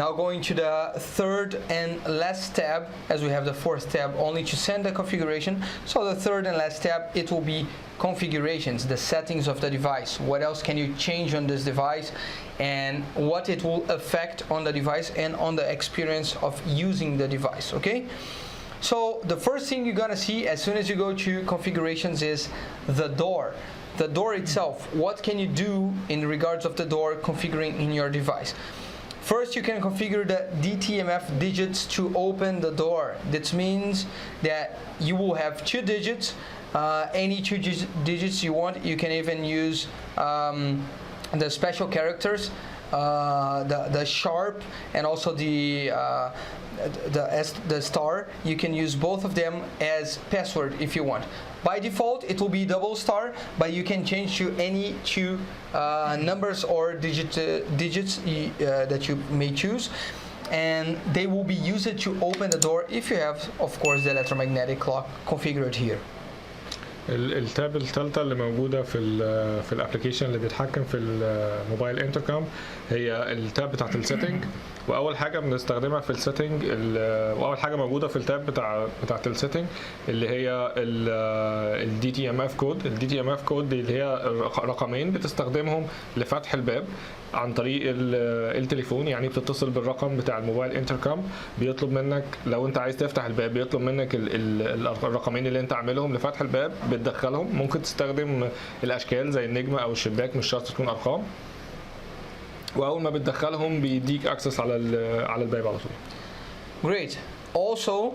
Now going to the third and last tab, as we have the fourth tab only to send the configuration. So the third and last tab, it will be configurations, the settings of the device. What else can you change on this device and what it will affect on the device and on the experience of using the device, okay? So the first thing you're gonna see as soon as you go to configurations is the door. The door itself, what can you do in regards of the door configuring in your device? First, you can configure the DTMF digits to open the door. This means that you will have 2 digits, any 2 digits you want. You can even use the special characters, the sharp and also the star. You can use both of them as password if you want. By default, it will be double star, but you can change to any 2 numbers or digits that you may choose, and they will be used to open the door if you have, of course, the electromagnetic clock configured here. التاب الثالثة اللي موجودة في الابلكيشن اللي بيتحكم في الموبايل انتركم هي التاب بتاعت السيتنج. واول حاجه بنستخدمها في السيتنج، واول حاجه موجوده في التاب بتاعت السيتنج اللي هي الدي تي ام اف كود. الدي تي ام اف كود دي اللي هي رقمين بتستخدمهم لفتح الباب عن طريق التليفون. يعني بتتصل بالرقم بتاع الموبايل انتركم، بيطلب منك لو انت عايز تفتح الباب بيطلب منك الرقمين اللي انت عاملهم لفتح الباب، بتدخلهم. ممكن تستخدم الاشكال زي النجمه او الشباك، مش شرط تكون ارقام. واول ما بتدخلهم بيديك اكسس على الباب على طول. Great. Also,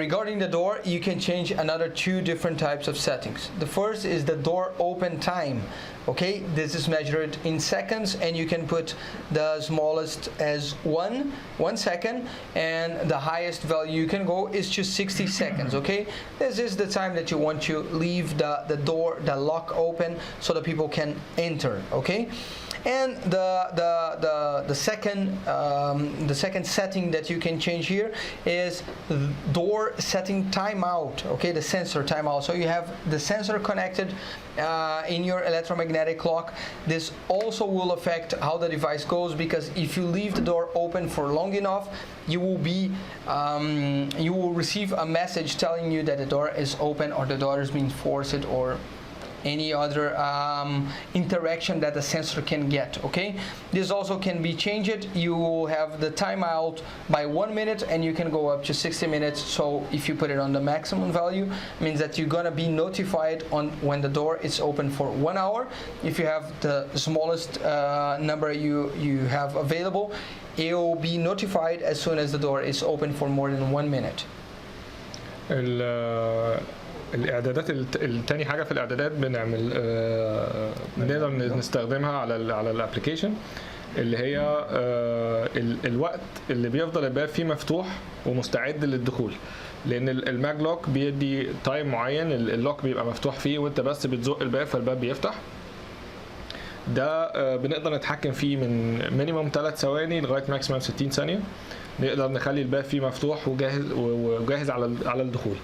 regarding the door, you can change another 2 different types of settings. The first is the door open time. Okay, this is measured in seconds, and you can put the smallest as 1 second, and the highest value you can go is to 60 seconds. Okay, this is the time that you want to leave the door, the lock open, so that people can enter. Okay. And the second setting that you can change here is door setting timeout. Okay, the sensor timeout. So you have the sensor connected in your electromagnetic clock. This also will affect how the device goes, because if you leave the door open for long enough, you will receive a message telling you that the door is open or the door is being forced or any other interaction that the sensor can get. Okay, this also can be changed. You will have the timeout by 1 minute, and you can go up to 60 minutes. So if you put it on the maximum value, means that you're gonna be notified on when the door is open for 1 hour. If you have the smallest number you have available, it will be notified as soon as the door is open for more than 1 minute. الاعدادات الثاني حاجه في الاعدادات بنعمل نقدر نستخدمها على الابلكيشن اللي هي الوقت اللي بيفضل الباب فيه مفتوح ومستعد للدخول. لان الماج لوك بيدي تايم معين اللوك بيبقى مفتوح فيه وانت بس بتزق الباب فالباب بيفتح. ده بنقدر نتحكم فيه من مينيمم 3 ثواني لغايه ماكسيمم 60 ثانيه. نقدر نخلي الباب فيه مفتوح وجاهز على الدخول.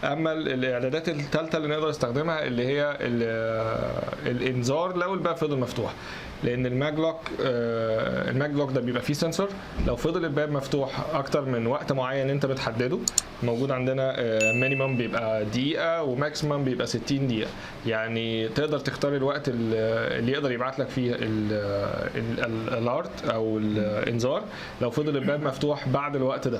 اما الاعدادات الثالثه اللي نقدر نستخدمها اللي هي الانذار لو الباب فضل مفتوح. لان الماج لوك ده بيبقى فيه سنسور، لو فضل الباب مفتوح اكتر من وقت معين انت بتحدده. موجود عندنا مينيمم بيبقى دقيقه وماكسيمم بيبقى 60 دقيقه. يعني تقدر تختار الوقت اللي يقدر يبعت لك فيه الالارت او الانذار لو فضل الباب مفتوح بعد الوقت ده.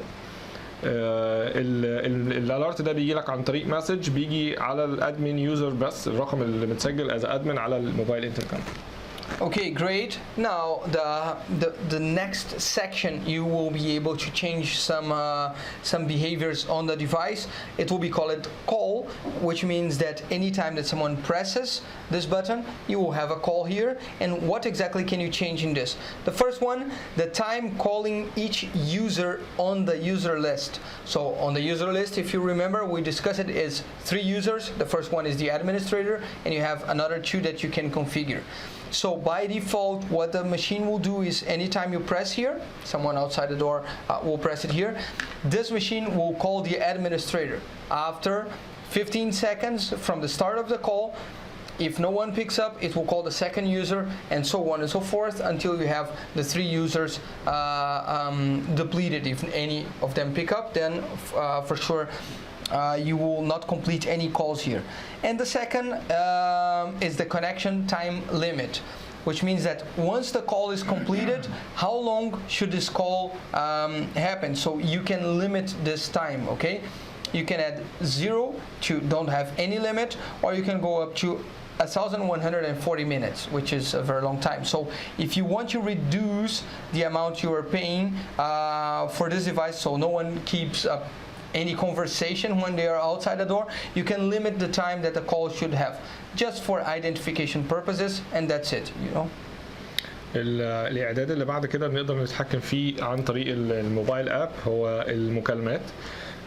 الالارت ده بيجي لك عن طريق مسج بيجي على الادمن يوزر بس، الرقم اللي متسجل از ادمن على الموبايل انتركم. Okay, great. Now the next section you will be able to change some behaviors on the device. It will be called call, which means that anytime that someone presses this button, you will have a call here. And what exactly can you change in this? The first one, the time calling each user on the user list. So on the user list, if you remember, we discussed it is 3 users. The first one is the administrator, and you have another 2 that you can configure. So by default, what the machine will do is anytime you press here, someone outside the door will press it here, this machine will call the administrator. After 15 seconds from the start of the call, if no one picks up, it will call the second user, and so on and so forth until you have the 3 users depleted. If any of them pick up, then for sure you will not complete any calls here. And the second is the connection time limit, which means that once the call is completed, how long should this call happen? So you can limit this time, okay? You can add 0 to don't have any limit, or you can go up to 1,140 minutes, which is a very long time. So if you want to reduce the amount you are paying for this device, so no one keeps up any conversation when they are outside the door, you can limit the time that the call should have, just for identification purposes, and that's it, you know. الاعداد اللي بعد كده بنقدر نتحكم فيه عن طريق الموبايل اب هو المكالمات.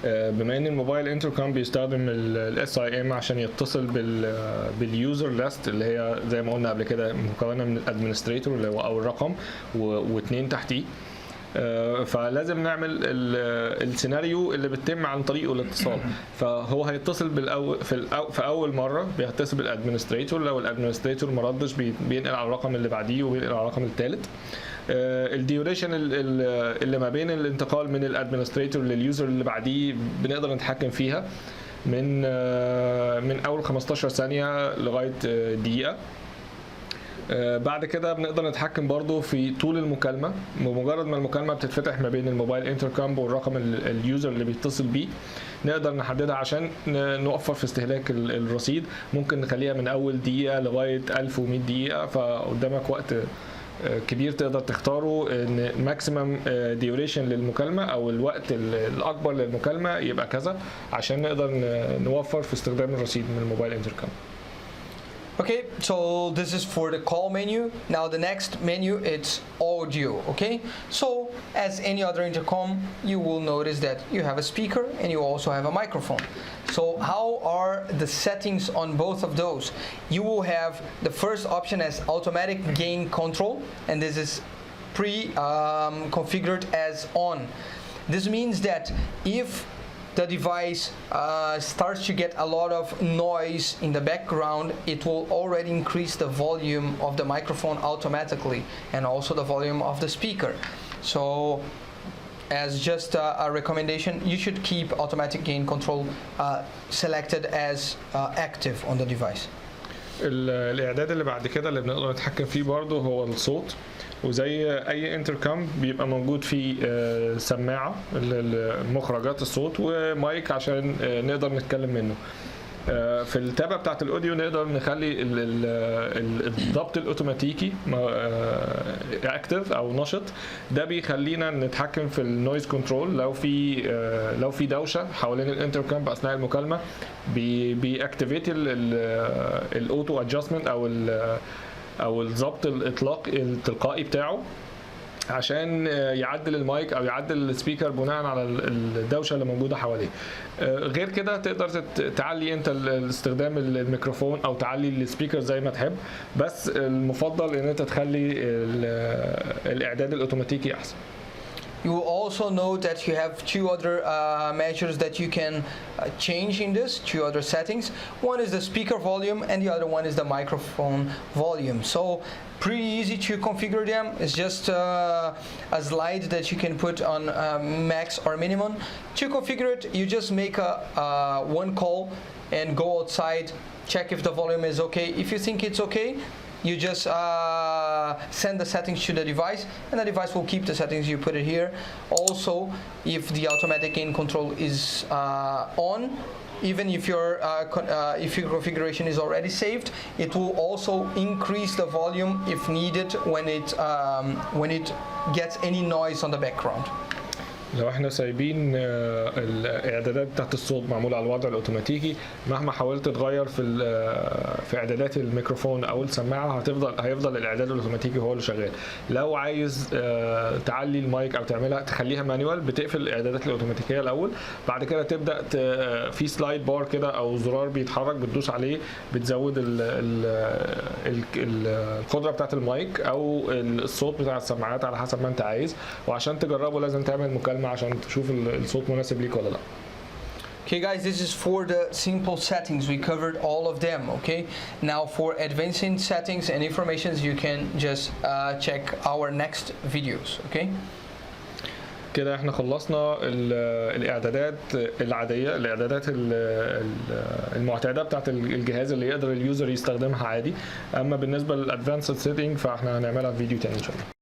بما ان الموبايل انتركم بيستخدم الاس اي ام عشان يتصل باليوزر ليست اللي هي زي ما قلنا قبل كده مكونه من الادمنستريتور اللي هو اول رقم واثنين تحتيه. فلازم نعمل السيناريو اللي بيتم عن طريقه الاتصال. فهو هيتصل في اول مره بيتصل بالادمنستريتور، لو الادمنستريتور ما ردش بينقل على الرقم اللي بعديه وبينقل على الرقم الثالث. الديوريشن اللي ما بين الانتقال من الادمنستريتور لليوزر اللي بعديه بنقدر نتحكم فيها من اول 15 ثانيه لغايه دقيقه. بعد كده بنقدر نتحكم برضو في طول المكالمه. بمجرد ما المكالمه بتتفتح ما بين الموبايل انتركم والرقم اليوزر اللي بيتصل بيه نقدر نحددها عشان نوفر في استهلاك الرصيد. ممكن نخليها من اول دقيقه لغايه 1100 دقيقه، فقدامك وقت كبير تقدر تختاره ان ماكسيمم ديوريشن للمكالمه او الوقت الاكبر للمكالمه يبقى كذا عشان نقدر نوفر في استخدام الرصيد من الموبايل انتركم. Okay, so this is for the call menu. Now the next menu, it's audio, okay? So as any other intercom, you will notice that you have a speaker and you also have a microphone. So how are the settings on both of those? You will have the first option as automatic gain control, and this is configured as on. This means that if the device starts to get a lot of noise in the background, it will already increase the volume of the microphone automatically and also the volume of the speaker. So as just a recommendation, you should keep automatic gain control selected as active on the device. الاعداد اللي بعد كده اللي بنقدر نتحكم فيه برضه هو الصوت. وزي اي انتركم بيبقى موجود فيه سماعه لمخرجات الصوت ومايك عشان نقدر نتكلم منه. في التابه بتاعت الاوديو نقدر نخلي الضبط الاوتوماتيكي اكتف او نشط. ده بيخلينا نتحكم في النويز كنترول. لو في دوشه حوالين الانتركم اثناء المكالمه بيأكتيفيت الاوتو ادجستمنت او الضبط التلقائي بتاعه عشان يعدل المايك او يعدل السبيكر بناء على الدوشه اللي موجوده حواليه. غير كده تقدر تعلي انت استخدام الميكروفون او تعلي السبيكر زي ما تحب، بس المفضل ان انت تخلي الاعداد الاوتوماتيكي احسن. You will also note that you have two other measures that you can change in this, two other settings. One is the speaker volume and the other one is the microphone volume. So pretty easy to configure them. It's just a slide that you can put on max or minimum. To configure it, you just make one call and go outside, check if the volume is okay. If you think it's okay, you just send the settings to the device and the device will keep the settings you put it here. Also, if the automatic gain control is on, even if your configuration is already saved, it will also increase the volume if needed when it gets any noise on the background. لو احنا سايبين الاعدادات بتاعت الصوت معموله على الوضع الاوتوماتيكي، مهما حاولت تغير في اعدادات الميكروفون او السماعه هيفضل الاعداد الاوتوماتيكي هو اللي شغال. لو عايز تعلي المايك او تخليها مانيوال، بتقفل الاعدادات الاوتوماتيكيه الاول، بعد كده تبدا في سلايد بار كده او زرار بيتحرك بتدوس عليه بتزود القدره بتاعت المايك او الصوت بتاع السماعات على حسب ما انت عايز. وعشان تجربه لازم تعمل مكالمه عشان تشوف الصوت مناسب ليك ولا لا. Okay guys, this is for the simple settings. We covered all of them, okay? Now for advanced settings and informations, you can just check our next videos, okay? كده احنا خلصنا الاعدادات العاديه، الاعدادات المعتاده بتاعت الجهاز اللي يقدر اليوزر يستخدمها عادي. اما بالنسبه للادفانسد سيتنج فاحنا هنعملها في فيديو تاني ان شاء الله.